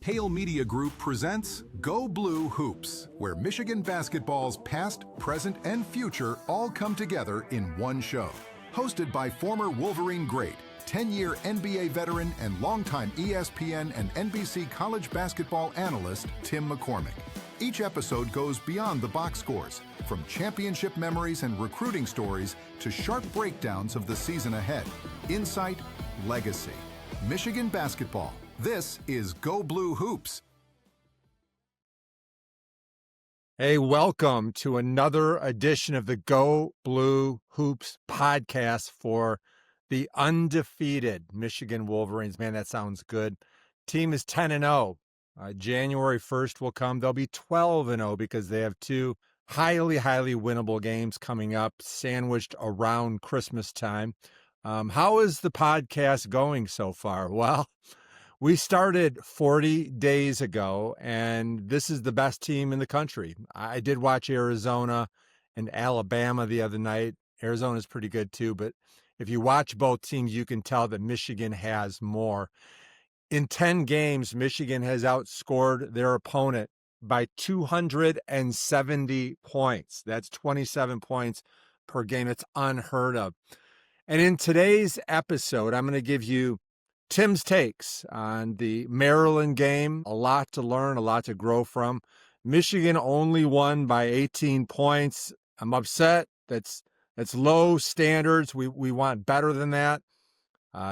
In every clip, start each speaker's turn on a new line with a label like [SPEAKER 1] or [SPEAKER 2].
[SPEAKER 1] Hale Media Group presents Go Blue Hoops, where Michigan basketball's past, present, and future all come together in one show. Hosted by former Wolverine great, 10-year NBA veteran, and longtime ESPN and NBC college basketball analyst Tim McCormick. Each episode goes beyond the box scores, from championship memories and recruiting stories to sharp breakdowns of the season ahead. Insight, legacy. Michigan basketball. This is Go Blue Hoops.
[SPEAKER 2] Hey, welcome to another edition of the Go Blue Hoops podcast for the undefeated Michigan Wolverines. Man, that sounds good. Team is 10-0. January 1st will come. They'll be 12-0 because they have two highly winnable games coming up, sandwiched around Christmas time. How is the podcast going so far? Well, we started 40 days ago, and this is the best team in the country. I did watch Arizona and Alabama the other night. Arizona's pretty good too, but if you watch both teams, you can tell that Michigan has more. In 10 games, Michigan has outscored their opponent by 270 points. That's 27 points per game. It's unheard of. And in today's episode, I'm going to give you Tim's takes on the Maryland game. A lot to learn, a lot to grow from. Michigan only won by 18 points. I'm upset. That's low standards. We want better than that.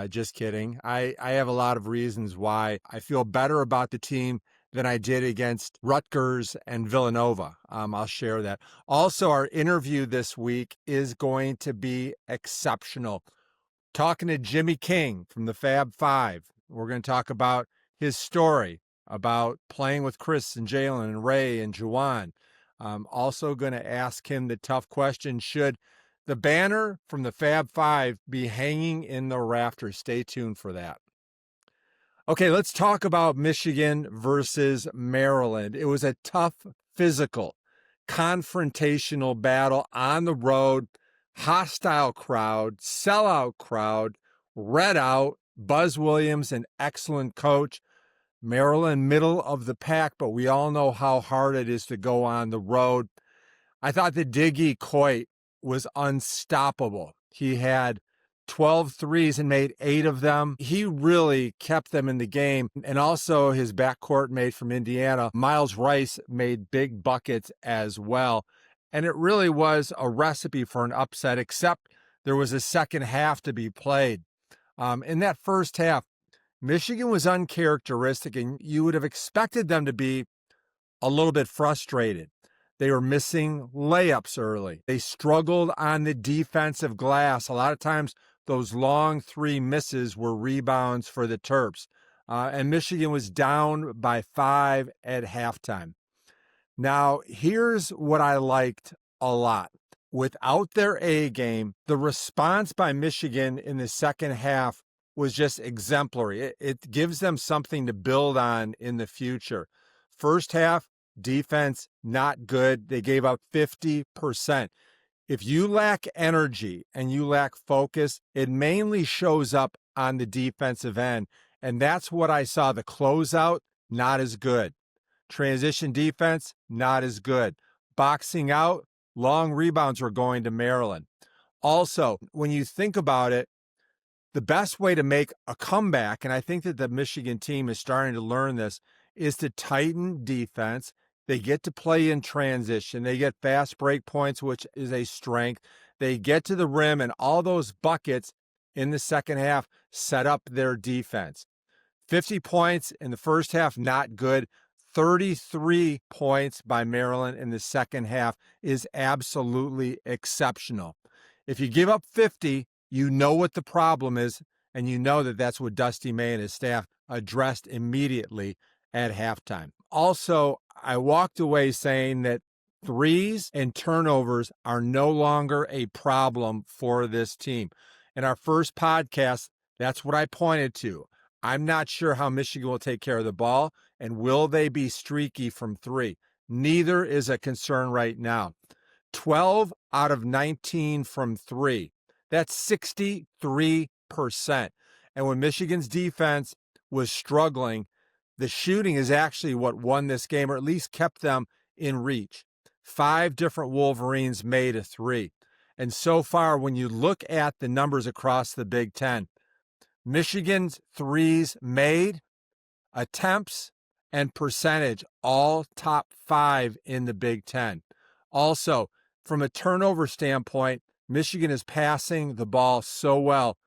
[SPEAKER 2] Just kidding. I have a lot of reasons why I feel better about the team than I did against Rutgers and Villanova. I'll share that. Also, our interview this week is going to be exceptional. Talking to Jimmy King from the Fab Five. We're going to talk about his story, about playing with Chris and Jalen and Ray and Juwan. Also going to ask him the tough question, should the banner from the Fab Five be hanging in the rafters? Stay tuned for that. Okay, let's talk about Michigan versus Maryland. It was a tough, physical, confrontational battle on the road. Hostile crowd, sellout crowd, red out. Buzz Williams, an excellent coach. Maryland, middle of the pack, but we all know how hard it is to go on the road. I thought the Diggy Coit was unstoppable. He had 12 threes and made 8 of them. He really kept them in the game. And also his backcourt mate from Indiana, Miles Rice, made big buckets as well. And it really was a recipe for an upset, except there was a second half to be played. In that first half, Michigan was uncharacteristic, and you would have expected them to be a little bit frustrated. They were missing layups early. They struggled on the defensive glass. A lot of times, those long three misses were rebounds for the Terps. And Michigan was down by 5 at halftime. Now, here's what I liked a lot. Without their A game, the response by Michigan in the second half was just exemplary. It gives them something to build on in the future. First half, defense, not good. They gave up 50%. If you lack energy and you lack focus, it mainly shows up on the defensive end. And that's what I saw. The closeout, not as good. Transition defense, not as good. Boxing out, long rebounds were going to Maryland. Also, when you think about it, the best way to make a comeback, and I think that the Michigan team is starting to learn this, is to tighten defense. They get to play in transition. They get fast break points, which is a strength. They get to the rim, and all those buckets in the second half set up their defense. 50 points in the first half, not good. 33 points by Maryland in the second half is absolutely exceptional. If you give up 50, you know what the problem is, and you know that that's what Dusty May and his staff addressed immediately at halftime. Also, I walked away saying that threes and turnovers are no longer a problem for this team. In our first podcast, that's what I pointed to. I'm not sure how Michigan will take care of the ball, and will they be streaky from three? Neither is a concern right now. 12 out of 19 from three. That's 63%. And when Michigan's defense was struggling, the shooting is actually what won this game, or at least kept them in reach. 5 different Wolverines made a three. And so far, when you look at the numbers across the Big Ten, Michigan's threes made, attempts, and percentage, all top 5 in the Big Ten. Also, from a turnover standpoint, Michigan is passing the ball so well.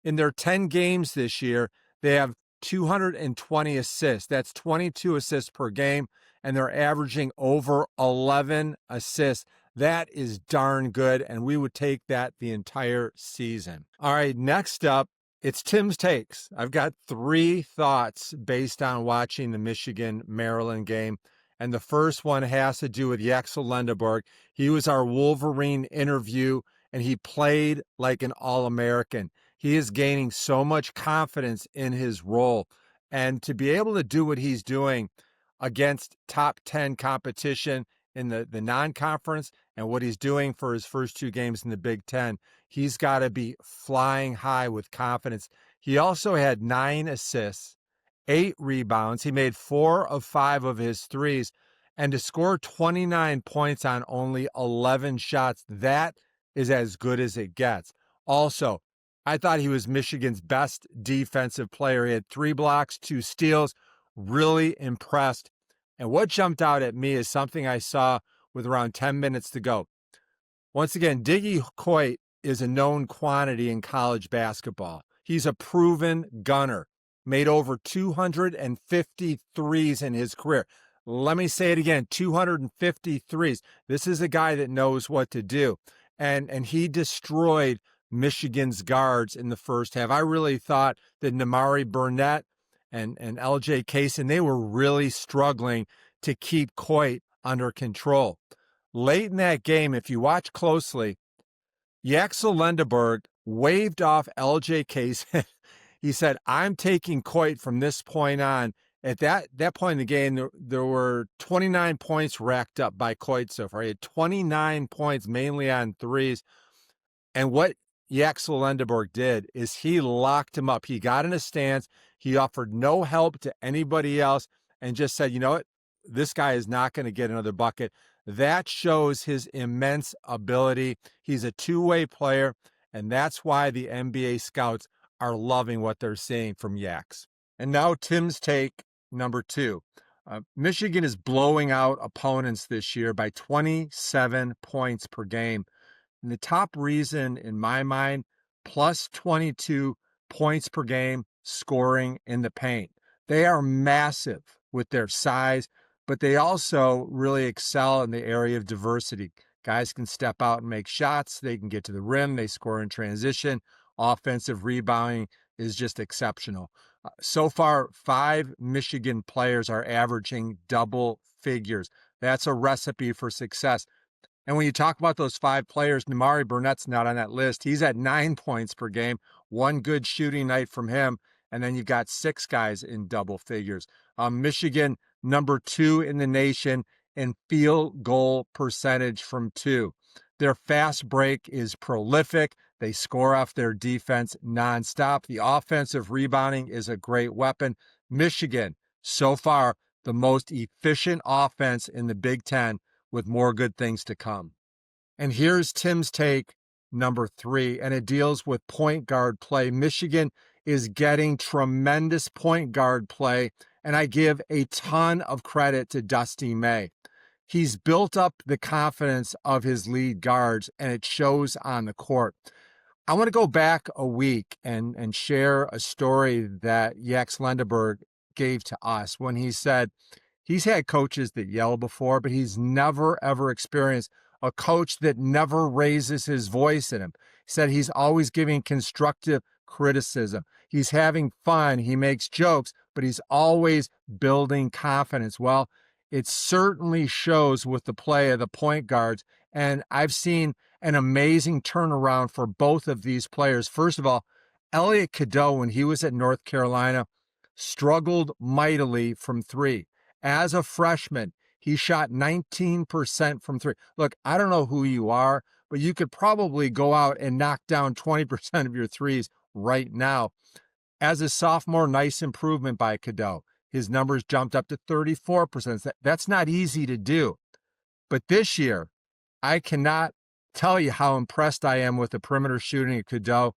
[SPEAKER 2] In their 10 games this year, they have 220 assists. That's 22 assists per game, and they're averaging over 11 assists. That is darn good, and we would take that the entire season. All right, next up, it's Tim's Takes. I've got 3 thoughts based on watching the Michigan-Maryland game, and the first one has to do with Yaxel Lendeborg. He was our Wolverine interview, and he played like an All-American. He is gaining so much confidence in his role, and to be able to do what he's doing against top 10 competition in the non-conference and what he's doing for his first 2 games in the Big Ten, he's got to be flying high with confidence. He also had 9 assists, 8 rebounds. He made 4 of 5 of his threes, and to score 29 points on only 11 shots, that is as good as it gets. Also, I thought he was Michigan's best defensive player. He had 3 blocks, 2 steals, really impressed. And what jumped out at me is something I saw with around 10 minutes to go. Once again, Diggy Coit is a known quantity in college basketball. He's a proven gunner, made over 250 threes in his career. Let me say it again, 250 threes. This is a guy that knows what to do. And he destroyed Michigan's guards in the first half. I really thought that Namari Burnett and LJ Cason, they were really struggling to keep Coit under control. Late in that game, if you watch closely, Yaxel Lendeborg waved off LJ Cason. He said, I'm taking Coit from this point on. At that point in the game, there were 29 points racked up by Coit so far. He had 29 points, mainly on threes. And what Yaxel Lendeborg did is he locked him up. He got in a stance. He offered no help to anybody else and just said, you know what? This guy is not going to get another bucket. That shows his immense ability. He's a two-way player, and that's why the NBA scouts are loving what they're seeing from Yax. And now Tim's take number 2. Michigan is blowing out opponents this year by 27 points per game. And the top reason, in my mind, plus 22 points per game scoring in the paint. They are massive with their size, but they also really excel in the area of diversity. Guys can step out and make shots. They can get to the rim. They score in transition. Offensive rebounding is just exceptional. So far, 5 Michigan players are averaging double figures. That's a recipe for success. And when you talk about those 5 players, Namari Burnett's not on that list. He's at 9 points per game, 1 good shooting night from him, and then you've got 6 guys in double figures. Michigan, number 2 in the nation in field goal percentage from 2. Their fast break is prolific. They score off their defense nonstop. The offensive rebounding is a great weapon. Michigan, so far, the most efficient offense in the Big Ten, with more good things to come. And here's Tim's take number 3, and it deals with point guard play. Michigan is getting tremendous point guard play, and I give a ton of credit to Dusty May. He's built up the confidence of his lead guards, and it shows on the court. I want to go back a week and share a story that Yaxel Lendeborg gave to us when he said he's had coaches that yell before, but he's never, ever experienced a coach that never raises his voice at him. He said he's always giving constructive criticism. He's having fun. He makes jokes, but he's always building confidence. Well, it certainly shows with the play of the point guards, and I've seen an amazing turnaround for both of these players. First of all, Elliot Cadeau, when he was at North Carolina, struggled mightily from 3. As a freshman, he shot 19% from 3. Look, I don't know who you are, but you could probably go out and knock down 20% of your threes right now. As a sophomore, nice improvement by Cadeau. his numbers jumped up to 34%. That's not easy to do. But this year, I cannot tell you how impressed I am with the perimeter shooting at Cadeau.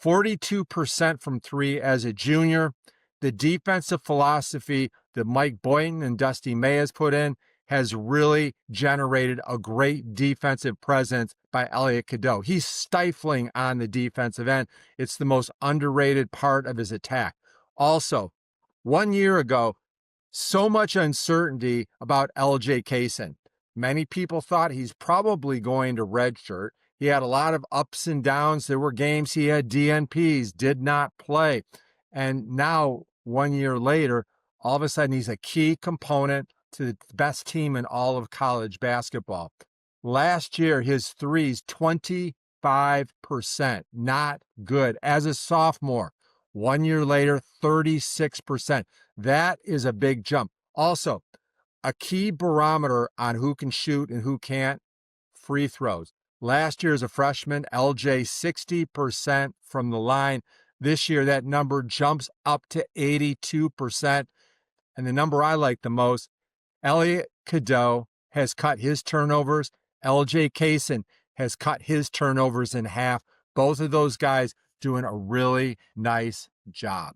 [SPEAKER 2] 42% from three as a junior. The defensive philosophy that Mike Boynton and Dusty May has put in has really generated a great defensive presence by Elliot Cadeau. He's stifling on the defensive end. It's the most underrated part of his attack. Also, 1 year ago, so much uncertainty about LJ Cason. Many people thought he's probably going to redshirt. He had a lot of ups and downs. There were games he had DNPs, did not play. And now, 1 year later, all of a sudden he's a key component to the best team in all of college basketball. Last year, his threes, 25%, not good. As a sophomore, 1 year later, 36%. That is a big jump. Also, a key barometer on who can shoot and who can't, free throws. Last year as a freshman, LJ 60% from the line. This year, that number jumps up to 82%. And the number I like the most, Elliot Cadeau has cut his turnovers. LJ Cason has cut his turnovers in half. Both of those guys doing a really nice job.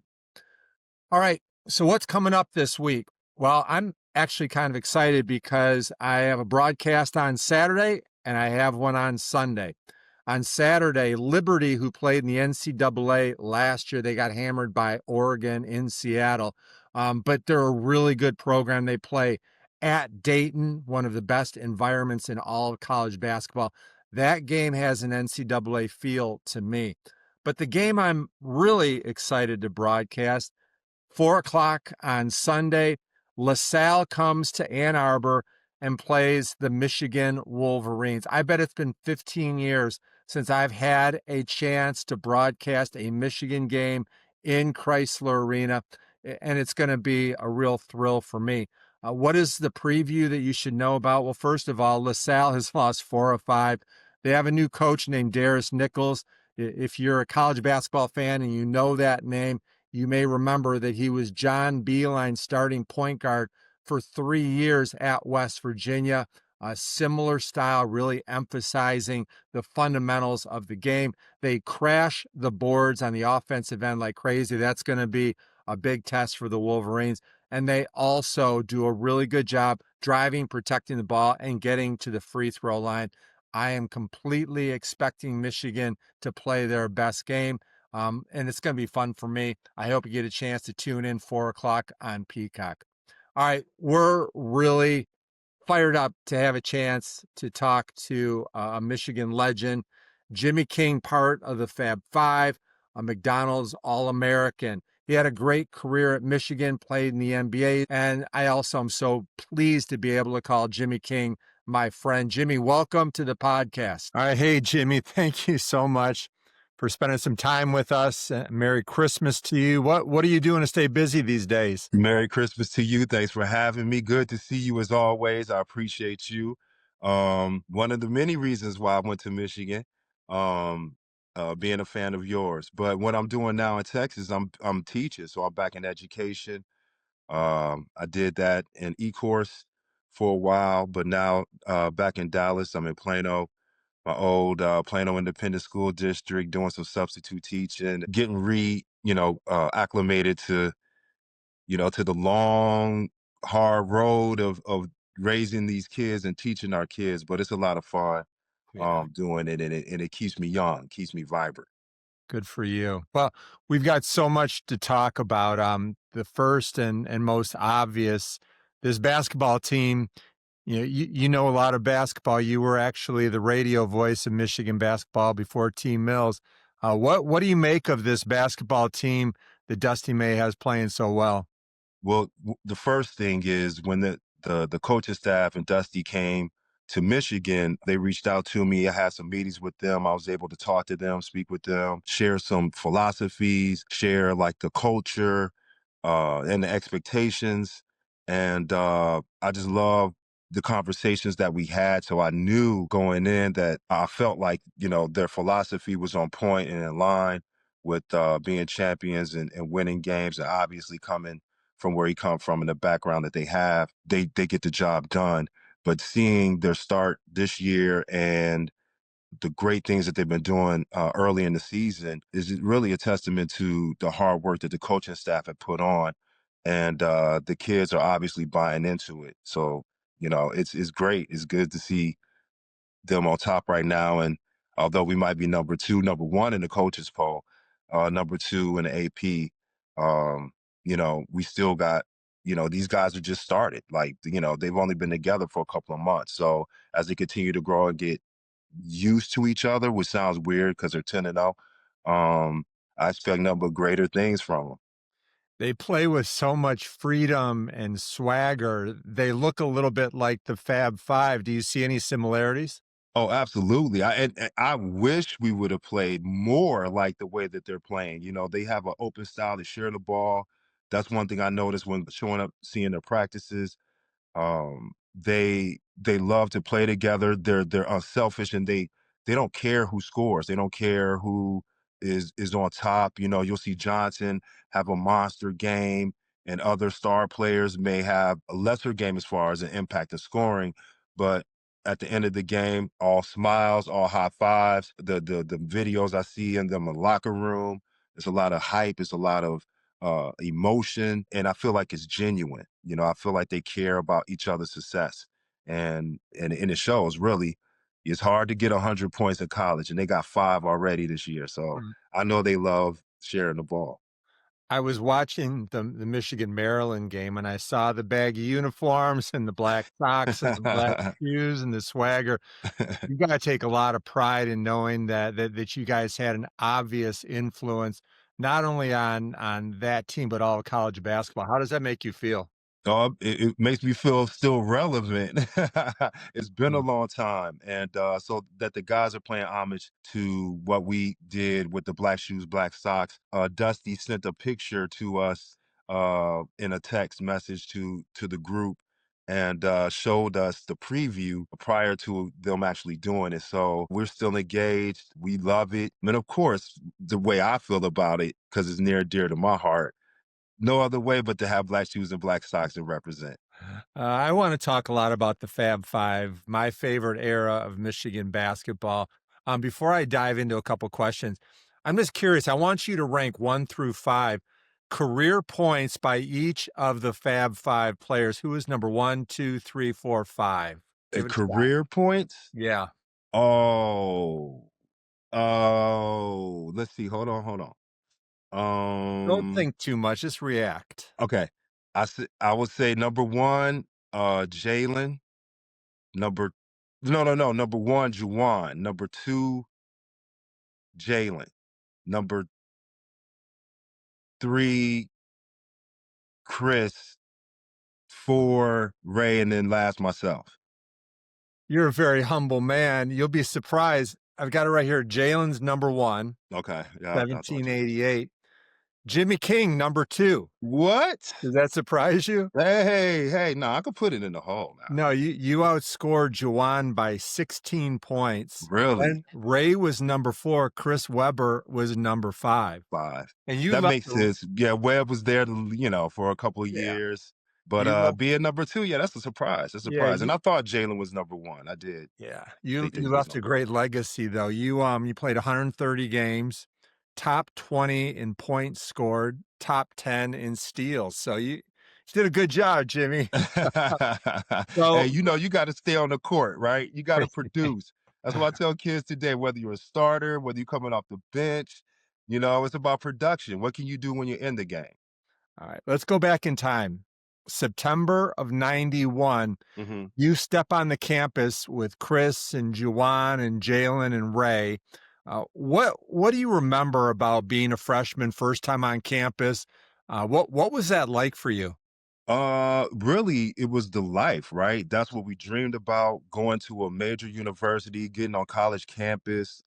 [SPEAKER 2] All right, so what's coming up this week? Well, I'm actually kind of excited because I have a broadcast on Saturday and I have one on Sunday. On Saturday, Liberty, who played in the NCAA last year, they got hammered by Oregon in Seattle, but they're a really good program. They play at Dayton, one of the best environments in all of college basketball. That game has an NCAA feel to me. But the game I'm really excited to broadcast, 4 o'clock on Sunday, LaSalle comes to Ann Arbor and plays the Michigan Wolverines. I bet it's been 15 years since I've had a chance to broadcast a Michigan game in Crisler Arena, and it's going to be a real thrill for me. What is the preview that you should know about? Well, first of all, LaSalle has lost 4 of 5. They have a new coach named Darius Nichols. If you're a college basketball fan and you know that name, you may remember that he was John Beilein's starting point guard for 3 years at West Virginia. A similar style, really emphasizing the fundamentals of the game. They crash the boards on the offensive end like crazy. That's going to be a big test for the Wolverines. And they also do a really good job driving, protecting the ball, and getting to the free throw line. I am completely expecting Michigan to play their best game, and it's going to be fun for me. I hope you get a chance to tune in 4 o'clock on Peacock. All right, we're really fired up to have a chance to talk to a Michigan legend, Jimmy King, part of the Fab Five, a McDonald's All-American. He had a great career at Michigan, played in the NBA, and I also am so pleased to be able to call Jimmy King my friend. Jimmy, welcome to the podcast.
[SPEAKER 3] All right. Hey, Jimmy, thank you so much for spending some time with us. Merry Christmas to you. What are you doing to stay busy these days?
[SPEAKER 4] Merry Christmas to you. Thanks for having me. Good to see you as always. I appreciate you. One of the many reasons why I went to Michigan, being a fan of yours. But what I'm doing now in Texas, I'm teaching, so I'm back in education. I did that in e-course for a while, but now back in Dallas, I'm in Plano, my old Plano Independent School District, doing some substitute teaching, getting acclimated to, to the long, hard road of raising these kids and teaching our kids. But it's a lot of fun doing it, and it keeps me young, keeps me vibrant.
[SPEAKER 3] Good for you. Well, we've got so much to talk about. The first and most obvious, this basketball team. You know a lot of basketball. You were actually the radio voice of Michigan basketball before T. Mills. What do you make of this basketball team that Dusty May has playing so well?
[SPEAKER 4] Well, the first thing is when the coaching staff and Dusty came to Michigan, they reached out to me. I had some meetings with them. I was able to talk to them, speak with them, share some philosophies, share like the culture and the expectations. And I just love the conversations that we had. So I knew going in that I felt like, their philosophy was on point and in line with being champions and winning games, and obviously coming from where he come from and the background that they have, they get the job done. But seeing their start this year and the great things that they've been doing early in the season is really a testament to the hard work that the coaching staff have put on. And the kids are obviously buying into it. So, it's great. It's good to see them on top right now. And although we might be number two, number one in the coaches poll, number two in the AP, we still got, these guys are just started. Like, they've only been together for a couple of months. So as they continue to grow and get used to each other, which sounds weird because they're 10-0, I expect nothing but greater things from them.
[SPEAKER 3] They play with so much freedom and swagger. They look a little bit like the Fab Five. Do you see any similarities?
[SPEAKER 4] Oh, absolutely. And I wish we would have played more like the way that they're playing. They have an open style to share the ball. That's one thing I noticed when showing up, seeing their practices. They love to play together. They're unselfish and they don't care who scores. They don't care who is on top. You'll see Johnson have a monster game, and other star players may have a lesser game as far as an impact of scoring. But at the end of the game, all smiles, all high fives. The videos I see in them in the locker room, it's a lot of hype. It's a lot of emotion, and I feel like it's genuine. I feel like they care about each other's success, and it shows. Really, it's hard to get 100 points in college, and they got 5 already this year. So
[SPEAKER 3] Mm.
[SPEAKER 4] I know they love sharing the ball.
[SPEAKER 3] I was watching the Michigan Maryland game and I saw the baggy uniforms and the black socks and the black shoes and the swagger. You got to take a lot of pride in knowing that you guys had an obvious influence not only on that team but all of college basketball. How does that make you feel?
[SPEAKER 4] It makes me feel still relevant. It's been a
[SPEAKER 3] Mm.
[SPEAKER 4] long time, and so that the guys are paying homage to what we did with the black shoes, black socks. Dusty sent a picture to us in a text message to the group, and showed us the preview prior to them actually doing it. So we're still engaged. We love it, and of course, the way I feel about it, because it's near and dear to my heart, no other way but to have black shoes and black socks and represent.
[SPEAKER 3] I want to talk a lot about the Fab Five, my favorite era of Michigan basketball. Before I dive into a couple questions, I'm just curious. I want you to rank 1 through 5 career points by each of the Fab Five players. Who is number one, two, three, four, five? Give
[SPEAKER 4] And
[SPEAKER 3] it a shot.
[SPEAKER 4] career points?
[SPEAKER 3] Yeah.
[SPEAKER 4] Oh. Oh, let's see. Hold on.
[SPEAKER 3] Don't
[SPEAKER 4] Um,
[SPEAKER 3] think too much. Just react.
[SPEAKER 4] okay. I would say number one, Jalen. Number no. Number one, Juwan. Number two, Jalen. Number three, Chris. Four, Ray, and then last myself.
[SPEAKER 3] You're a very humble man. You'll be surprised. I've got it right here. Jalen's number one,
[SPEAKER 4] Okay. Yeah, I thought you did.
[SPEAKER 3] 1788. Jimmy King, number two.
[SPEAKER 4] What?
[SPEAKER 3] Does that surprise you?
[SPEAKER 4] Hey, no, I could put it in the hole now.
[SPEAKER 3] No, you outscored Juwan by 16 points.
[SPEAKER 4] Really?
[SPEAKER 3] And Ray was number four. Chris Webber was number five.
[SPEAKER 4] 5.
[SPEAKER 3] And you
[SPEAKER 4] That
[SPEAKER 3] left
[SPEAKER 4] makes
[SPEAKER 3] the
[SPEAKER 4] sense. Yeah, Webb was there, for a couple of
[SPEAKER 3] yeah,
[SPEAKER 4] years. But
[SPEAKER 3] you left
[SPEAKER 4] being number 2, yeah, that's a surprise. A
[SPEAKER 3] yeah,
[SPEAKER 4] surprise. And I thought Jalen was number 1. I did
[SPEAKER 3] yeah. You
[SPEAKER 4] think that
[SPEAKER 3] you
[SPEAKER 4] he was
[SPEAKER 3] left a
[SPEAKER 4] number 1.
[SPEAKER 3] great legacy though. You played 130 games, top 20 in points scored, top 10 in steals. So you did a good job, Jimmy.
[SPEAKER 4] Hey,
[SPEAKER 3] So
[SPEAKER 4] you got to stay on the court, right? You got to produce. That's what I tell kids today, whether you're a starter, whether you're coming off the bench, it's about production. What can you do when you're in the game?
[SPEAKER 3] all right, let's go back in time. September of 91,
[SPEAKER 4] Hmm.
[SPEAKER 3] you step on the campus with Chris and Juwan and Jalen and Ray. What do you remember about being a freshman, first time on campus? What was that like for you?
[SPEAKER 4] Really, it was the life, right? That's what we dreamed about, going to a major university, getting on college campus,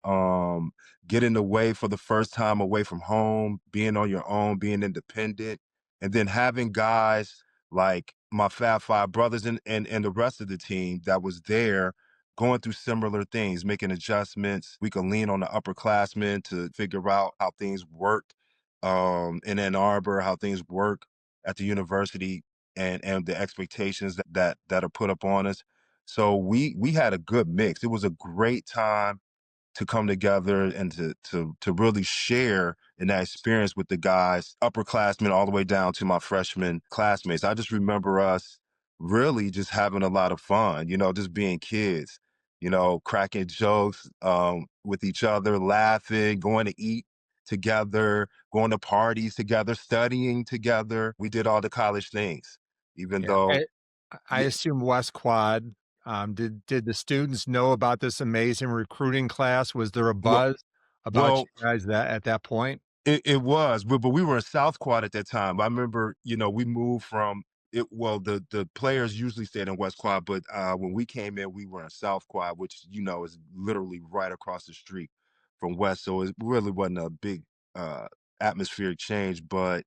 [SPEAKER 4] getting away for the first time away from home, being on your own, being independent, and then having guys like my Fab Five brothers and the rest of the team that was there going through similar things, making adjustments. We could lean on the upperclassmen to figure out how things worked in Ann Arbor, how things work at the university and the expectations that are put up on us. So we had a good mix. It was a great time to come together and to really share in that experience with the guys, upperclassmen all the way down to my freshman classmates. I just remember us really just having a lot of fun, just being kids, cracking jokes with each other, laughing, going to eat together, going to parties together, studying together. We did all the college things, even
[SPEAKER 3] Yeah.
[SPEAKER 4] though,
[SPEAKER 3] I
[SPEAKER 4] yeah,
[SPEAKER 3] assume West Quad. Did the students know about this amazing recruiting class? Was there a
[SPEAKER 4] well,
[SPEAKER 3] buzz about
[SPEAKER 4] well,
[SPEAKER 3] you guys that at that point?
[SPEAKER 4] it was, but we were in South Quad at that time. I remember, we moved from it. Well, the players usually stayed in West Quad, but when we came in, we were in South Quad, which is literally right across the street from West. So it really wasn't a big uh, atmospheric change. But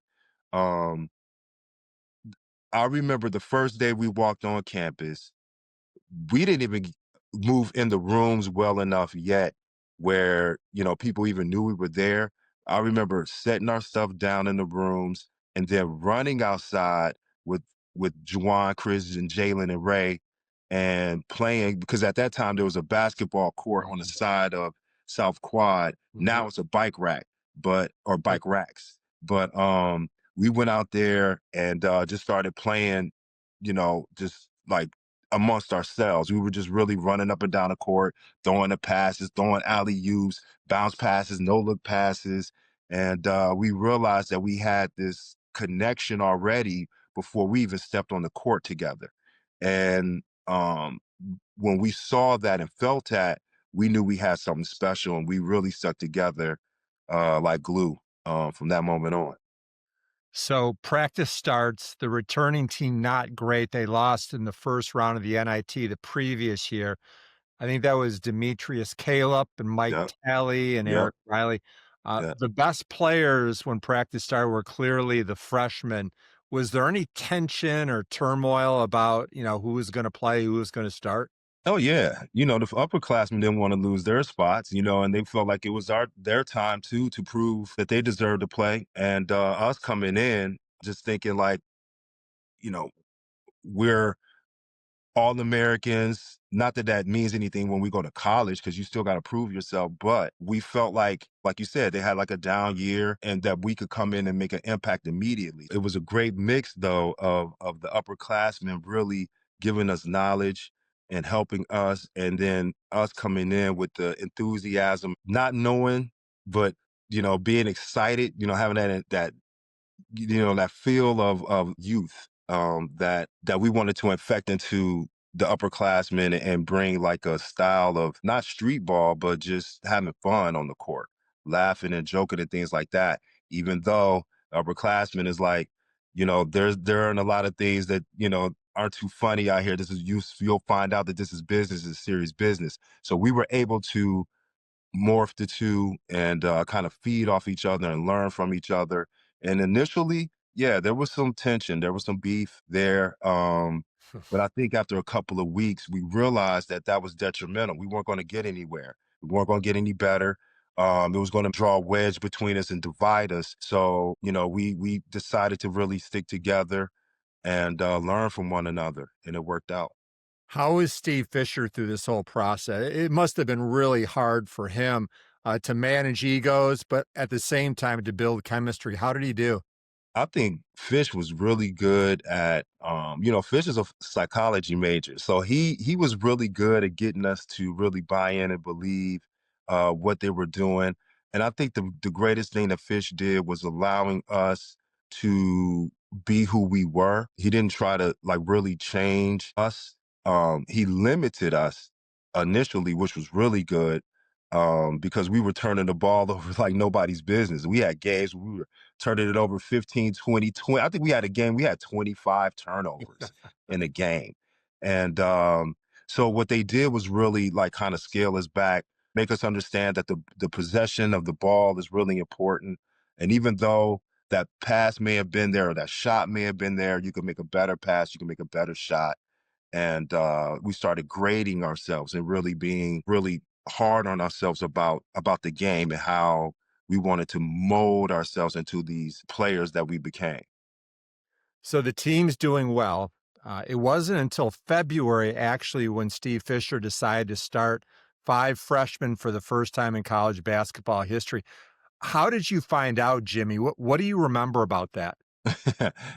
[SPEAKER 4] um, I remember the first day we walked on campus, we didn't even move in the rooms well enough yet where, people even knew we were there. I remember setting our stuff down in the rooms and then running outside with Juwan, Chris, and Jalen and Ray and playing because at that time there was a basketball court on the side of South Quad.
[SPEAKER 3] Mhm.
[SPEAKER 4] Now it's a bike rack, or bike racks. But we went out there and just started playing, just like amongst ourselves. We were just really running up and down the court, throwing the passes, throwing alley-oops, bounce passes, no-look passes. And we realized that we had this connection already before we even stepped on the court together. And when we saw that and felt that, we knew we had something special and we really stuck together like glue from that moment on.
[SPEAKER 3] So practice starts, the returning team not great. They lost in the first round of the NIT the previous year. I think that was Demetrius Caleb and Mike
[SPEAKER 4] Yep,
[SPEAKER 3] Talley and
[SPEAKER 4] yep,
[SPEAKER 3] Eric Riley.
[SPEAKER 4] yep.
[SPEAKER 3] The best players when practice started were clearly the freshmen. Was there any tension or turmoil about, who was going to play, who was going to start?
[SPEAKER 4] Oh yeah, the upperclassmen didn't want to lose their spots, and they felt like it was their time too to prove that they deserved to play. And us coming in, just thinking like, you know, we're all Americans. Not that that means anything when we go to college, because you still got to prove yourself. But we felt like you said, they had like a down year, and that we could come in and make an impact immediately. It was a great mix, though, of the upperclassmen really giving us knowledge and helping us, and then us coming in with the enthusiasm, not knowing, but being excited. Having that feel of youth that we wanted to infect into the upperclassmen and bring like a style of not street ball, but just having fun on the court, laughing and joking and things like that. Even though upperclassmen is like, there are a lot of things that aren't too funny out here. You'll find out that this is business, is serious business. So we were able to morph the two and kind of feed off each other and learn from each other. And initially, yeah, there was some tension, there was some beef there. But I think after a couple of weeks, we realized that that was detrimental. We weren't going to get anywhere. We weren't going to get any better. It was going to draw a wedge between us and divide us. So, we decided to really stick together and learn from one another, and it worked out.
[SPEAKER 3] How was Steve Fisher through this whole process? It must have been really hard for him to manage egos, but at the same time to build chemistry. How did he do?
[SPEAKER 4] I think Fish was really good at, Fish is a psychology major, so he was really good at getting us to really buy in and believe what they were doing. And I think the greatest thing that Fish did was allowing us to be who we were. He didn't try to like really change us. He limited us initially, which was really good. Because we were turning the ball over like nobody's business. We had games where we were turning it over 15, 20, 20. I think we had a game, we had 25 turnovers in a game. And so what they did was really like kind of scale us back, make us understand that the possession of the ball is really important. And even though that pass may have been there or that shot may have been there, you could make a better pass, you can make a better shot. And we started grading ourselves and really being really hard on ourselves about the game and how we wanted to mold ourselves into these players that we became.
[SPEAKER 2] So the team's doing well. It wasn't until February, actually, when Steve Fisher decided to start 5 freshmen for the first time in college basketball history. How did you find out, Jimmy? What do you remember about that?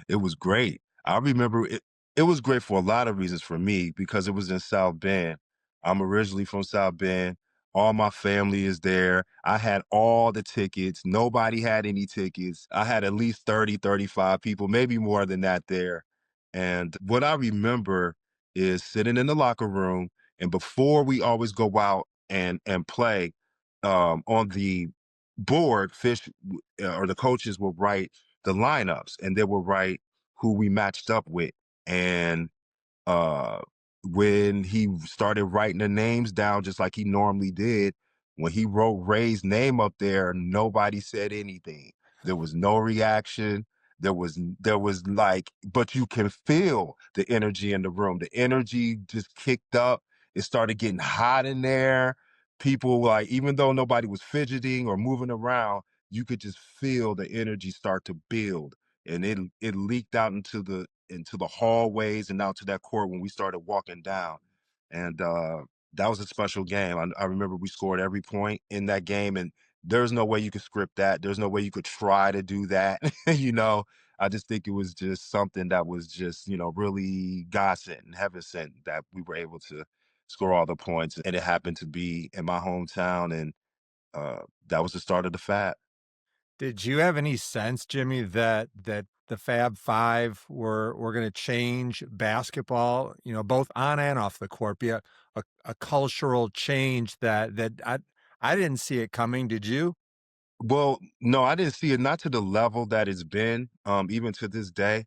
[SPEAKER 4] It was great. I remember it was great for a lot of reasons for me because it was in South Bend. I'm originally from South Bend. All my family is there. I had all the tickets. Nobody had any tickets. I had at least 30, 35 people, maybe more than that there. And what I remember is sitting in the locker room, and before we always go out and play, on the board, or the coaches will write the lineups, and they will write who we matched up with. And uh, when he started writing the names down just like he normally did, when he wrote Ray's name up there, nobody said anything. There was no reaction. There was like, but you can feel the energy in the room. The energy just kicked up. It started getting hot in there. People, like, even though nobody was fidgeting or moving around, you could just feel the energy start to build, and it leaked out into the hallways and out to that court when we started walking down. And that was a special game. I remember we scored every point in that game, and there's no way you could script that. There's no way you could try to do that. you know, I just think it was just something that was just, really God sent and heaven sent that we were able to score all the points. And it happened to be in my hometown. And that was the start of the Fab.
[SPEAKER 2] Did you have any sense, Jimmy, that the Fab Five were going to change basketball, both on and off the court, be a cultural change that I didn't see it coming. Did you?
[SPEAKER 4] Well, no, I didn't see it, not to the level that it's been, even to this day.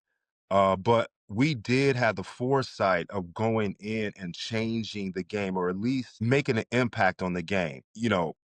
[SPEAKER 4] But we did have the foresight of going in and changing the game, or at least making an impact on the game.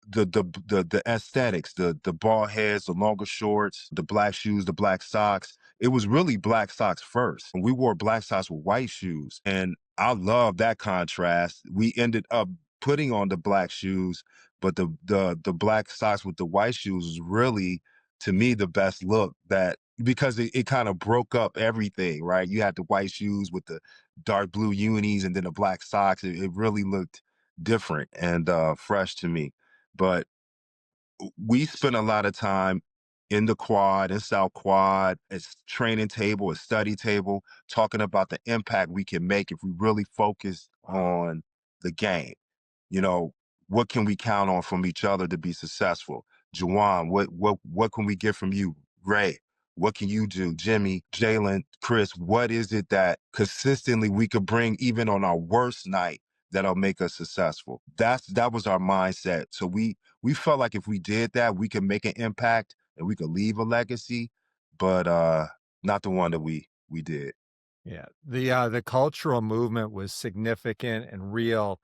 [SPEAKER 4] The aesthetics, the ball heads, the longer shorts, the black shoes, the black socks. It was really black socks first. We wore black socks with white shoes, and I love that contrast. We ended up putting on the black shoes, but the black socks with the white shoes was really, to me, the best look, that because it kind of broke up everything, right? You had the white shoes with the dark blue unis and then the black socks. It really looked different and fresh to me. But we spent a lot of time in the quad, in South Quad, as training table, as study table, talking about the impact we can make if we really focus
[SPEAKER 2] Wow.
[SPEAKER 4] on the game. You know, what can we count on from each other to be successful? Juwan, what can we get from you? Ray, what can you do? Jimmy, Jalen, Chris, what is it that consistently we could bring even on our worst night that'll make us successful? That was our mindset. So we felt like if we did that, we could make an impact and we could leave a legacy, but not the one that we did.
[SPEAKER 2] Yeah, the cultural movement was significant and real.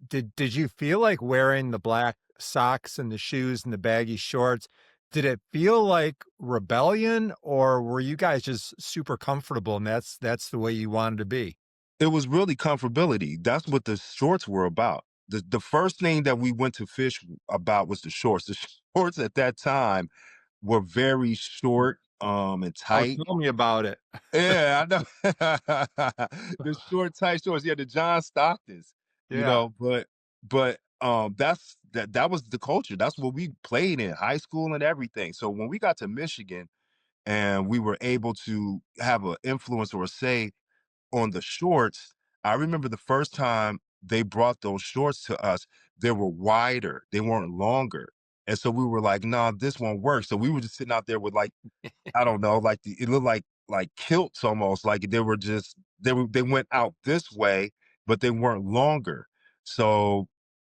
[SPEAKER 2] Did you feel like wearing the black socks and the shoes and the baggy shorts? Did it feel like rebellion, or were you guys just super comfortable and that's the way you wanted to be?
[SPEAKER 4] It was really comfortability. That's what the shorts were about. The first thing that we went to fish about was the shorts. The shorts at that time were very short, and
[SPEAKER 2] Oh,
[SPEAKER 4] tight.
[SPEAKER 2] tell me about it.
[SPEAKER 4] Yeah, I know. The short, tight shorts. Yeah, the John Stocktons,
[SPEAKER 2] Yeah.
[SPEAKER 4] but that was the culture. That's what we played in high school and everything. So when we got to Michigan and we were able to have an influence or a say on the shorts, I remember the first time they brought those shorts to us, they were wider, they weren't longer. And so we were like, nah, this won't work. So we were just sitting out there with, like, I don't know, like it looked like kilts almost, like they went out this way, but they weren't longer. So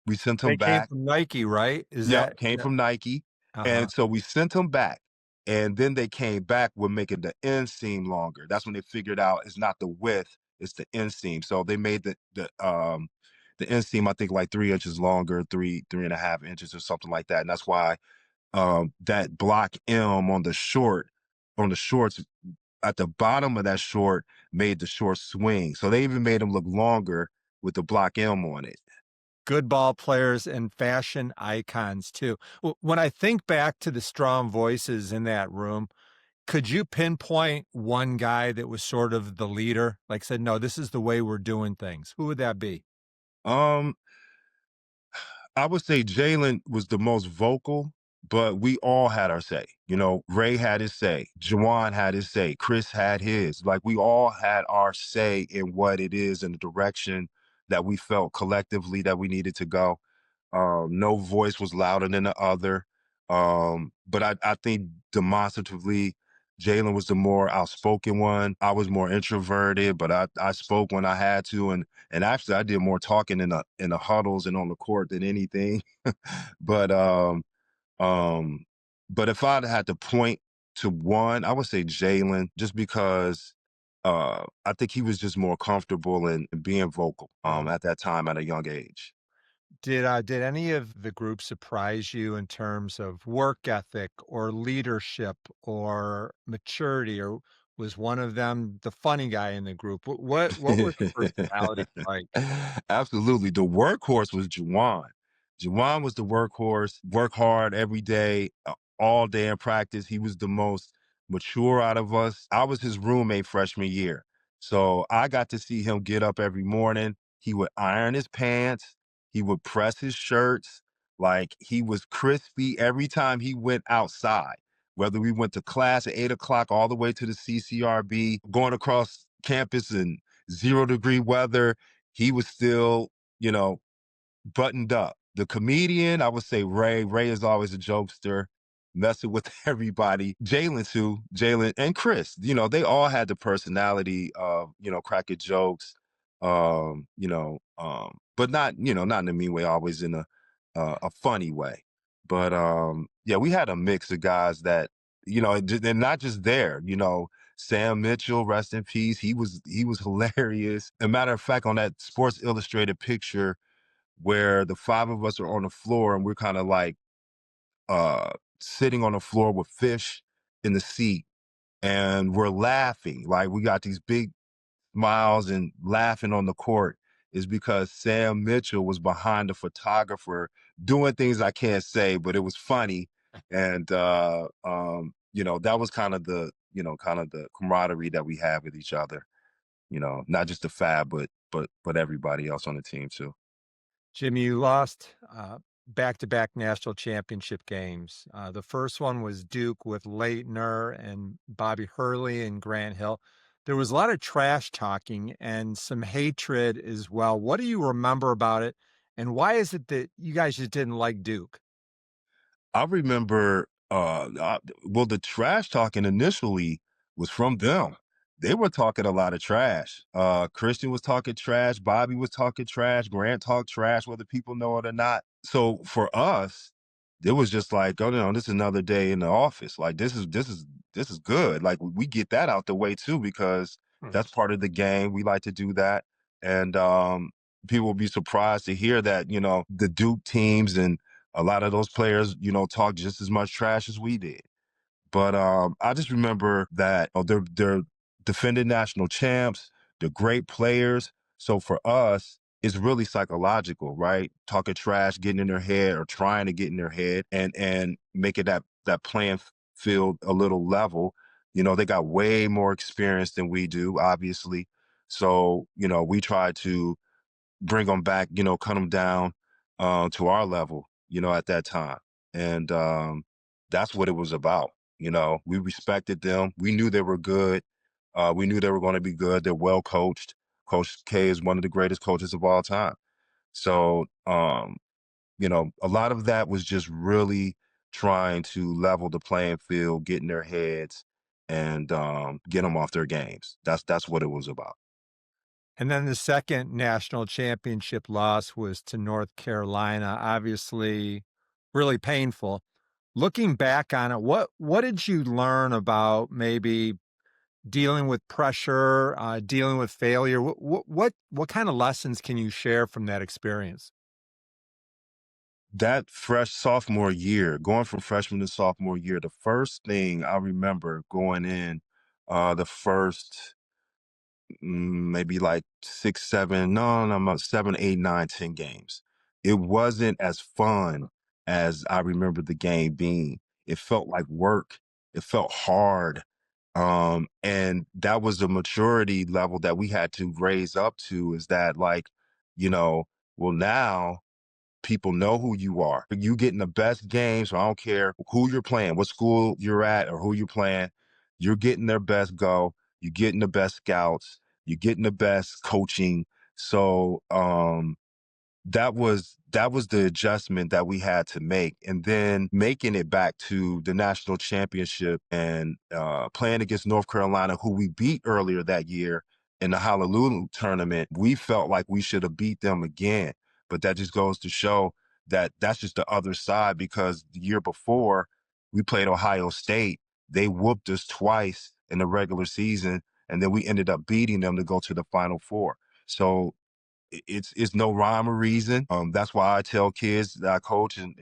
[SPEAKER 4] we sent them
[SPEAKER 2] They came
[SPEAKER 4] back.
[SPEAKER 2] from Nike, right? Is
[SPEAKER 4] Yep,
[SPEAKER 2] that
[SPEAKER 4] came
[SPEAKER 2] that
[SPEAKER 4] from Nike,
[SPEAKER 2] Uh-huh.
[SPEAKER 4] and so we sent them back, and then they came back with making the inseam longer. That's when they figured out it's not the width, it's the inseam. So they made the inseam, I think, like 3 inches longer, 3.5 inches or something like that, and that's why, that block M on the shorts at the bottom of that short made the short swing. So they even made them look longer with the block M on it.
[SPEAKER 2] Good ball players and fashion icons too. When I think back to the strong voices in that room, Could you pinpoint one guy that was sort of the leader? Like said, no, this is the way we're doing things. Who would that be?
[SPEAKER 4] Um, I would say Jalen was the most vocal, but we all had our say. You know, Ray had his say, Juwan had his say, Chris had his. Like we all had our say in what it is and the direction that we felt collectively that we needed to go. No voice was louder than the other. But I think demonstratively, Jalen was the more outspoken one. I was more introverted, but I spoke when I had to, and actually I did more talking in the huddles and on the court than anything. but um, but if I'd had to point to one, I would say Jalen, just because I think he was just more comfortable in being vocal at that time at a young age.
[SPEAKER 2] Did any of the group surprise you in terms of work ethic or leadership or maturity, or was one of them the funny guy in the group? What were the personalities like?
[SPEAKER 4] Absolutely. The workhorse was Juwan. Juwan was the workhorse, work hard every day, all day in practice. He was the most mature out of us. I was his roommate freshman year. So I got to see him get up every morning. He would iron his pants. He would press his shirts. Like he was crispy every time he went outside, whether we went to class at 8 o'clock all the way to the CCRB, going across campus in 0-degree weather, he was still, you know, buttoned up. The comedian, I would say Ray. Ray is always a jokester, messing with everybody. Jalen too, Jalen and Chris. You know, they all had the personality of, cracking jokes. But not, not in a mean way, always in a funny way. But yeah, we had a mix of guys that, and not just there, Sam Mitchell, rest in peace. He was hilarious. A matter of fact, on that Sports Illustrated picture where the five of us are on the floor and we're kind of like sitting on the floor with fish in the seat and we're laughing. Like we got these big smiles and laughing on the court is because Sam Mitchell was behind the photographer doing things I can't say, but it was funny. And that was kind of the camaraderie that we had with each other. Not just the Fab, but everybody else on the team too.
[SPEAKER 2] Jimmy, you lost back-to-back national championship games. The first one was Duke with Leitner and Bobby Hurley and Grant Hill. There was a lot of trash talking and some hatred as well. What do you remember about it? And why is it that you guys just didn't like Duke?
[SPEAKER 4] I remember, well, the trash talking initially was from them. They were talking a lot of trash. Christian was talking trash. Bobby was talking trash. Grant talked trash, whether people know it or not. So for us, it was just like, oh no, this is another day in the office. Like this is good. Like we get that out the way too, because that's part of the game. We like to do that. And people will be surprised to hear that, the Duke teams and a lot of those players, talk just as much trash as we did. But I just remember that they're defending national champs, they're great players. So for us, it's really psychological, right? Talking trash, getting in their head or trying to get in their head and making that playing field a little level. They got way more experience than we do, obviously. So, we try to bring them back, cut them down to our level, at that time. And that's what it was about. We respected them. We knew they were good. We knew they were going to be good. They're well coached. Coach K is one of the greatest coaches of all time. So, a lot of that was just really trying to level the playing field, get in their heads, and get them off their games. That's what it was about.
[SPEAKER 2] And then the second national championship loss was to North Carolina, obviously really painful. Looking back on it, what did you learn about maybe dealing with pressure, dealing with failure? What kind of lessons can you share from that experience?
[SPEAKER 4] That fresh sophomore year, going from freshman to sophomore year, the first thing I remember going in, the first maybe like 6, 7, no, about 7, 8, 9, 10 games. It wasn't as fun as I remember the game being. It felt like work. It felt hard. And that was the maturity level that we had to raise up to, is that like, you know, well, now people know who you are. You getting the best games. So I don't care who you're playing, what school you're at, or who you're playing. You're getting their best go. You're getting the best scouts. You're getting the best coaching. So that was the adjustment that we had to make, and then making it back to the national championship and playing against North Carolina, who we beat earlier that year in the Honolulu tournament. We felt like we should have beat them again, but that just goes to show that that's just the other side, because the year before we played Ohio State, they whooped us twice in the regular season, and then we ended up beating them to go to the Final Four. So it's no rhyme or reason. That's why I tell kids that I coach and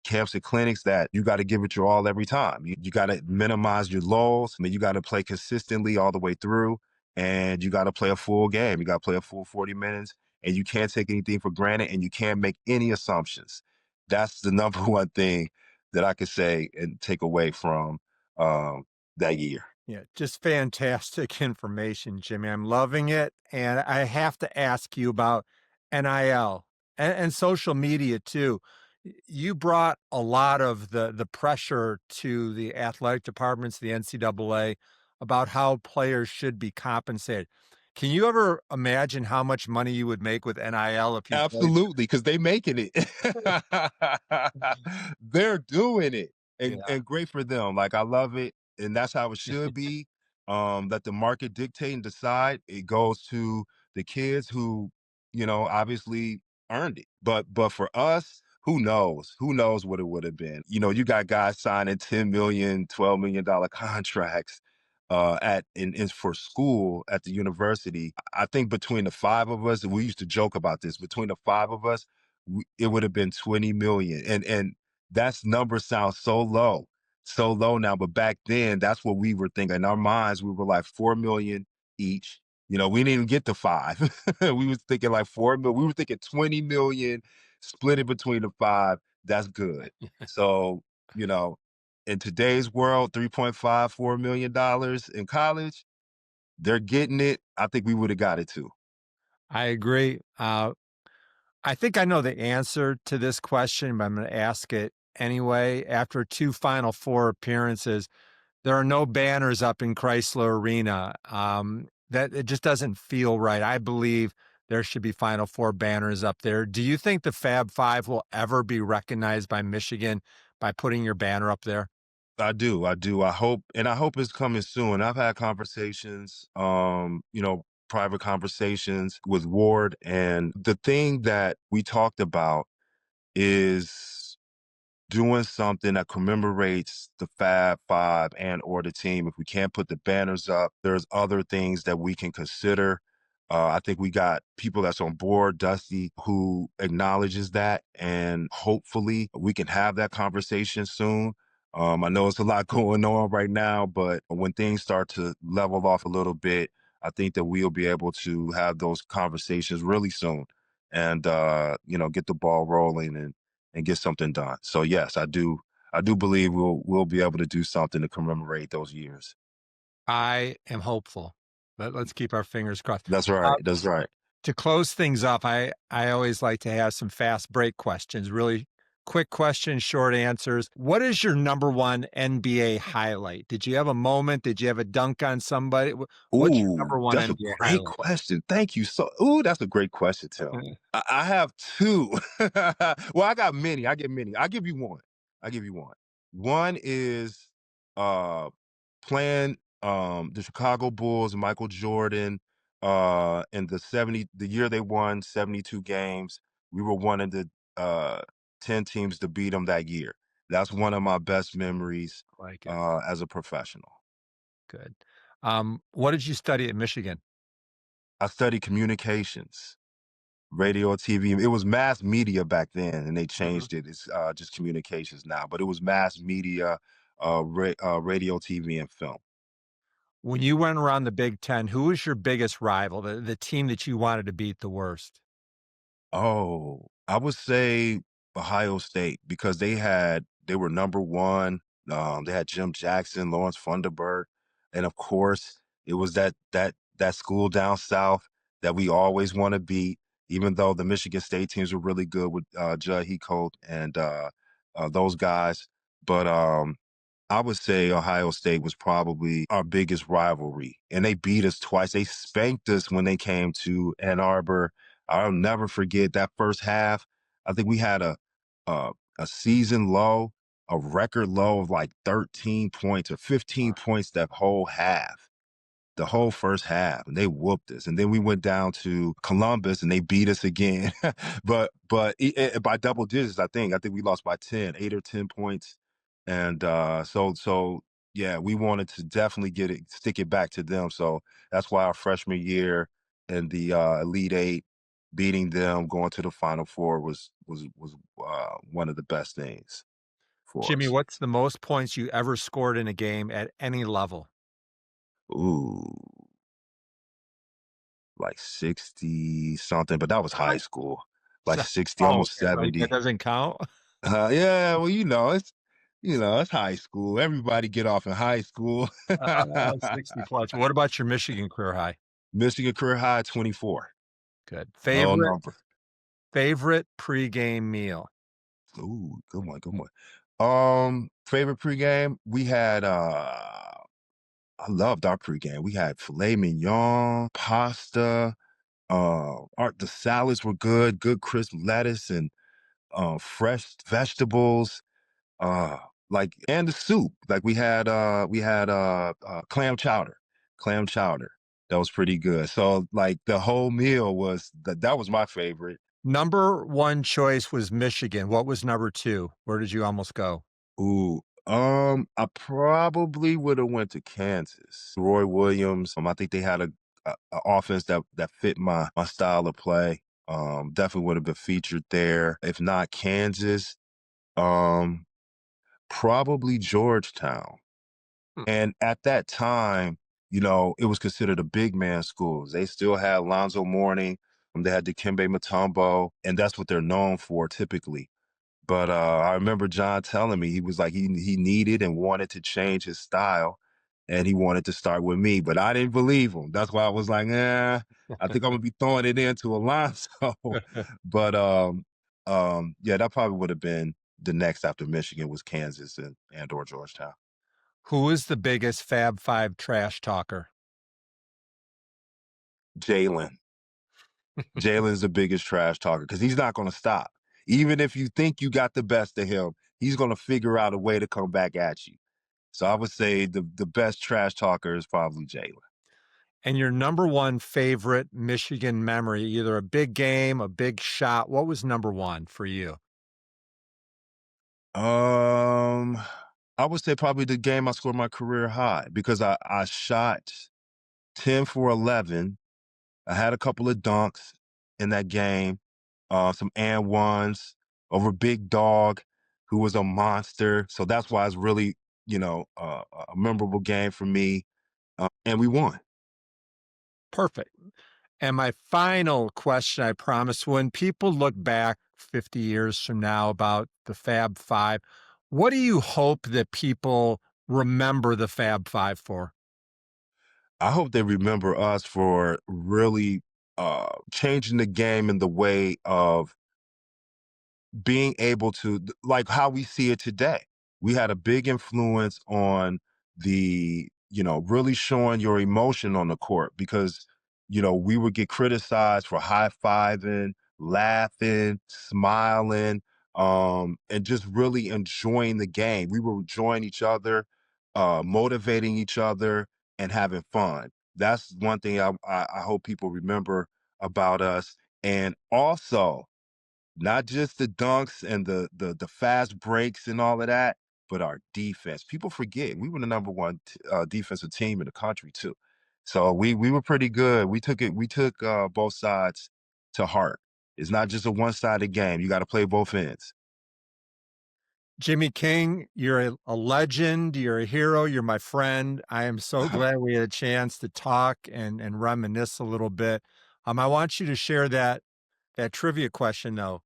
[SPEAKER 4] camps and clinics that you got to give it your all every time. You got to minimize your lulls. I mean, you got to play consistently all the way through, and you got to play a full game. You got to play a full 40 minutes, and you can't take anything for granted, and you can't make any assumptions. That's the number one thing that I could say and take away from that year.
[SPEAKER 2] Yeah, just fantastic information, Jimmy. I'm loving it. And I have to ask you about NIL and social media too. You brought a lot of the pressure to the athletic departments, the NCAA, about how players should be compensated. Can you ever imagine how much money you would make with NIL if you played?
[SPEAKER 4] Absolutely, because they making it. They're doing it,
[SPEAKER 2] Yeah.
[SPEAKER 4] and great for them. Like, I love it, and that's how it should be. Let the market dictate and decide. It goes to the kids who, obviously earned it. But for us, who knows? Who knows what it would have been? You got guys signing 10 million, $12 million contracts in for school at the university. I think between the five of us, and we used to joke about this, between the five of us, it would have been 20 million. And that's number sounds so low now. But back then, that's what we were thinking. In our minds, we were like 4 million each. We didn't even get to five. We was thinking like 4 million. We were thinking 20 million, split it between the five. That's good. So, you know, in today's world, 3.5, $4 million in college, they're getting it. I think we would have got it too.
[SPEAKER 2] I agree. I think I know the answer to this question, but I'm going to ask it anyway. After two Final Four appearances, there are no banners up in Crisler Arena. That it just doesn't feel right. I believe there should be Final Four banners up there. Do you think the Fab Five will ever be recognized by Michigan by putting your banner up there?
[SPEAKER 4] I do. I hope it's coming soon. I've had conversations, private conversations with Ward, and the thing that we talked about is doing something that commemorates the Fab Five and or the team. If we can't put the banners up, there's other things that we can consider. I think we got people that's on board, Dusty, who acknowledges that, and hopefully we can have that conversation soon. I know it's a lot going on right now, but when things start to level off a little bit, I think that we'll be able to have those conversations really soon, and get the ball rolling and get something done. So yes, I do believe we'll be able to do something to commemorate those years.
[SPEAKER 2] I am hopeful. Let's keep our fingers crossed.
[SPEAKER 4] That's
[SPEAKER 2] Uh,
[SPEAKER 4] right. That's right.
[SPEAKER 2] to close things up, I always like to have some fast break questions, really quick questions, short answers. What is your number one NBA highlight? Did you have a moment? Did you have a dunk on somebody? What's your
[SPEAKER 4] Ooh,
[SPEAKER 2] number one
[SPEAKER 4] that's a
[SPEAKER 2] NBA
[SPEAKER 4] great
[SPEAKER 2] highlight?
[SPEAKER 4] question. Thank you. That's a great question, Tim. I have two. Well, I got many. I get many. I'll give you one. I'll give you one. One is uh playing the Chicago Bulls, Michael Jordan, in the year they won 72 games. We were one of the 10 teams to beat them that year. That's one of my best memories
[SPEAKER 2] Like it.
[SPEAKER 4] as a professional.
[SPEAKER 2] Good. What did you study at Michigan?
[SPEAKER 4] I studied communications, radio, TV. It was mass media back then, and they
[SPEAKER 2] Mhm.
[SPEAKER 4] changed it. It's just communications now, but it was mass media, radio, TV, and film.
[SPEAKER 2] When you went around the Big Ten, who was your biggest rival, the team that you wanted to beat the worst?
[SPEAKER 4] Oh, I would say Ohio State, because they were number one. They had Jim Jackson, Lawrence Funderburk, And of course, it was that school down south that we always want to beat, even though the Michigan State teams were really good with Judd Heathcote and those guys. But I would say Ohio State was probably our biggest rivalry, and they beat us twice. They spanked us when they came to Ann Arbor. I'll never forget that first half. I think we had a, a season low, a record low of like 13 points or 15 points that whole half, the whole first half, and they whooped us. And then we went down to Columbus and they beat us again, but by double digits. I think we lost by 10, 8 or 10 points, and so yeah, we wanted to definitely stick it back to them. So that's why our freshman year in the Elite Eight, beating them, going to the Final Four was one of the best things for
[SPEAKER 3] Jimmy,
[SPEAKER 4] us.
[SPEAKER 3] what's the most points you ever scored in a game at any level?
[SPEAKER 4] Ooh, like 60 something, but that was high school. Like 60,
[SPEAKER 3] Oh,
[SPEAKER 4] almost
[SPEAKER 3] okay, that
[SPEAKER 4] 70.
[SPEAKER 3] doesn't count?
[SPEAKER 4] Yeah, well, it's high school. Everybody get off in high school.
[SPEAKER 3] 60 plus. What about your Michigan career high?
[SPEAKER 4] Michigan career high 24.
[SPEAKER 3] Good.
[SPEAKER 4] Low
[SPEAKER 3] Favorite
[SPEAKER 4] number.
[SPEAKER 3] pregame meal?
[SPEAKER 4] Ooh, good one, good one. Favorite pregame? We had I loved our pregame. We had filet mignon, pasta, the salads were good crisp lettuce and fresh vegetables, uh, and the soup. Like we had clam chowder. That was pretty good. So like the whole meal that was my favorite.
[SPEAKER 3] Number one choice was Michigan. What was number two? Where did you almost go?
[SPEAKER 4] Ooh, I probably would have went to Kansas. Roy Williams. I think they had a offense that fit my style of play. Definitely would have been featured there. If not Kansas, um, probably Georgetown.
[SPEAKER 3] Hmm.
[SPEAKER 4] And at that time, it was considered a big man school. They still had Lonzo Mourning, they had Dikembe Mutombo, and that's what they're known for typically. But I remember John telling me he was like he needed and wanted to change his style, and he wanted to start with me. But I didn't believe him. That's why I was like, I think I'm gonna be throwing it into Alonzo. But yeah, that probably would have been the next after Michigan was Kansas and or Georgetown.
[SPEAKER 3] Who is the biggest Fab Five trash talker?
[SPEAKER 4] Jalen. Jalen's the biggest trash talker because he's not gonna stop. Even if you think you got the best of him, he's gonna figure out a way to come back at you. So I would say the best trash talker is probably Jalen.
[SPEAKER 3] And your number one favorite Michigan memory, either a big game, a big shot. What was number one for you?
[SPEAKER 4] Um, I would say probably the game I scored my career high because I shot 10 for 11. I had a couple of dunks in that game, some and ones over Big Dog, who was a monster. So that's why it's really, a memorable game for me. And we won.
[SPEAKER 3] Perfect. And my final question, I promise, when people look back 50 years from now about the Fab Five, what do you hope that people remember the Fab Five for?
[SPEAKER 4] I hope they remember us for really changing the game in the way of being able to, like how we see it today. We had a big influence on really showing your emotion on the court because, we would get criticized for high-fiving, laughing, smiling, and just really enjoying the game. We were enjoying each other, motivating each other, and having fun. That's one thing I hope people remember about us. And also, not just the dunks and the fast breaks and all of that, but our defense. People forget we were the number one defensive team in the country too. So we were pretty good. We took both sides to heart. It's not just a one-sided game. You got to play both ends.
[SPEAKER 3] Jimmy King, you're a legend. You're a hero. You're my friend. I am so glad we had a chance to talk and reminisce a little bit. I want you to share that trivia question though.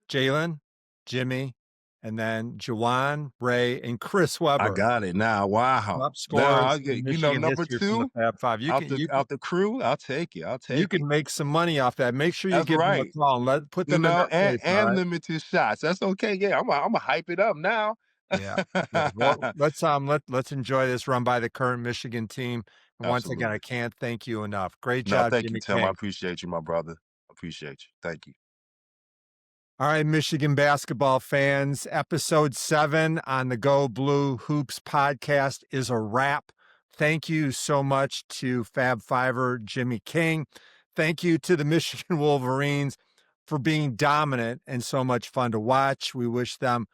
[SPEAKER 3] Jalen, Jimmy,
[SPEAKER 2] and then Juwan, Ray, and Chris Webber.
[SPEAKER 4] I got it now. Wow.
[SPEAKER 2] Top
[SPEAKER 4] Now
[SPEAKER 2] scorers in Michigan
[SPEAKER 4] number
[SPEAKER 2] history from the
[SPEAKER 4] 2
[SPEAKER 2] Fab Five.
[SPEAKER 4] out the crew. I'll take it.
[SPEAKER 2] You can make some money off that. Make sure you
[SPEAKER 4] That's
[SPEAKER 2] give them a
[SPEAKER 4] right.
[SPEAKER 2] call and put them in that place. All right?
[SPEAKER 4] Limited shots. That's okay. Yeah, I'm gonna hype it up now.
[SPEAKER 2] Yeah. Well, let's enjoy this run by the current Michigan team. And once again,
[SPEAKER 4] Absolutely.
[SPEAKER 2] I can't thank you enough. Great
[SPEAKER 4] No,
[SPEAKER 2] job,
[SPEAKER 4] thank
[SPEAKER 2] Jimmy
[SPEAKER 4] you, Tim. I
[SPEAKER 2] King.
[SPEAKER 4] appreciate you, my brother. Appreciate you. Thank you.
[SPEAKER 2] All right, Michigan basketball fans, episode 7 on the Go Blue Hoops podcast is a wrap. Thank you so much to Fab Fiver, Jimmy King. Thank you to the Michigan Wolverines for being dominant and so much fun to watch. We wish them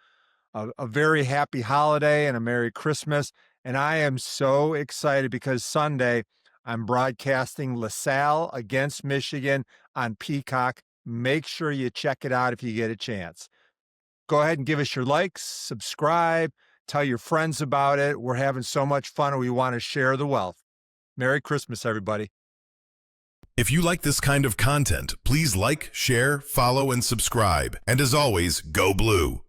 [SPEAKER 2] a very happy holiday and a Merry Christmas. And I am so excited because Sunday I'm broadcasting LaSalle against Michigan on Peacock. Make sure you check it out if you get a chance. Go ahead and give us your likes, subscribe, tell your friends about it. We're having so much fun and we want to share the wealth. Merry Christmas, everybody.
[SPEAKER 5] If you like this kind of content, please like, share, follow, and subscribe. And as always, go blue.